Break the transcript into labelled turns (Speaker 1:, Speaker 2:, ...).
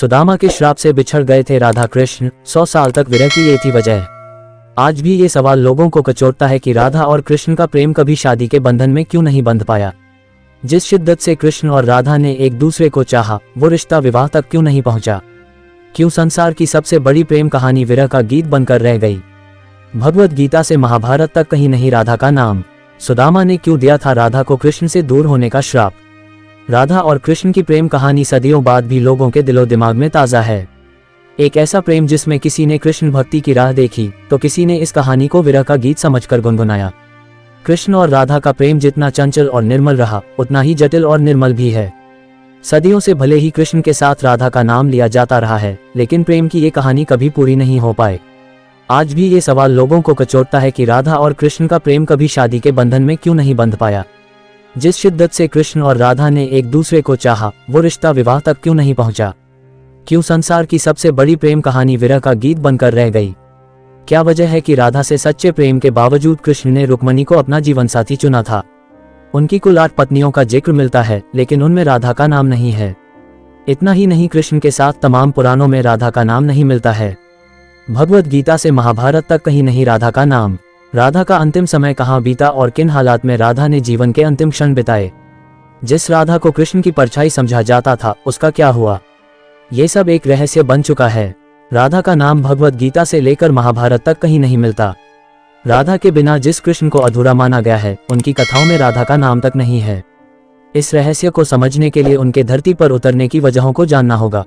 Speaker 1: सुदामा के श्राप से बिछड़ गए थे राधा कृष्ण, 100 साल तक विरह की ये थी वजह। आज भी ये सवाल लोगों को कचोटता है कि राधा और कृष्ण का प्रेम कभी शादी के बंधन में क्यों नहीं बंध पाया। जिस शिद्दत से कृष्ण और राधा ने एक दूसरे को चाहा, वो रिश्ता विवाह तक क्यों नहीं पहुंचा। क्यों संसार की सबसे बड़ी प्रेम कहानी विरह का गीत बनकर रह गई। भगवत गीता से महाभारत तक कहीं नहीं राधा का नाम। सुदामा ने क्यों दिया था राधा को कृष्ण से दूर होने का श्राप। राधा और कृष्ण की प्रेम कहानी सदियों बाद भी लोगों के दिलो दिमाग में ताज़ा है। एक ऐसा प्रेम जिसमें किसी ने कृष्ण भक्ति की राह देखी तो किसी ने इस कहानी को विरह का गीत समझकर गुनगुनाया। कृष्ण और राधा का प्रेम जितना चंचल और निर्मल रहा, उतना ही जटिल और निर्मल भी है। सदियों से भले ही कृष्ण के साथ राधा का नाम लिया जाता रहा है, लेकिन प्रेम की ये कहानी कभी पूरी नहीं हो पाए। आज भी ये सवाल लोगों को कचोटता है कि राधा और कृष्ण का प्रेम कभी शादी के बंधन में क्यों नहीं बंध पाया। जिस शिद्दत से कृष्ण और राधा ने एक दूसरे को चाहा, वो रिश्ता विवाह तक क्यों नहीं पहुंचा। क्यों संसार की सबसे बड़ी प्रेम कहानी विरह का गीत बनकर रह गई। क्या वजह है कि राधा से सच्चे प्रेम के बावजूद कृष्ण ने रुक्मिणी को अपना जीवन साथी चुना था। उनकी कुल 8 पत्नियों का जिक्र मिलता है, लेकिन उनमें राधा का नाम नहीं है। इतना ही नहीं, कृष्ण के साथ तमाम पुराणों में राधा का नाम नहीं मिलता है। भगवत गीता से महाभारत तक कहीं नहीं राधा का नाम। राधा का अंतिम समय कहाँ बीता और किन हालात में राधा ने जीवन के अंतिम क्षण बिताए। जिस राधा को कृष्ण की परछाई समझा जाता था, उसका क्या हुआ। ये सब एक रहस्य बन चुका है। राधा का नाम भगवत गीता से लेकर महाभारत तक कहीं नहीं मिलता। राधा के बिना जिस कृष्ण को अधूरा माना गया है, उनकी कथाओं में राधा का नाम तक नहीं है। इस रहस्य को समझने के लिए उनके धरती पर उतरने की वजहों को जानना होगा।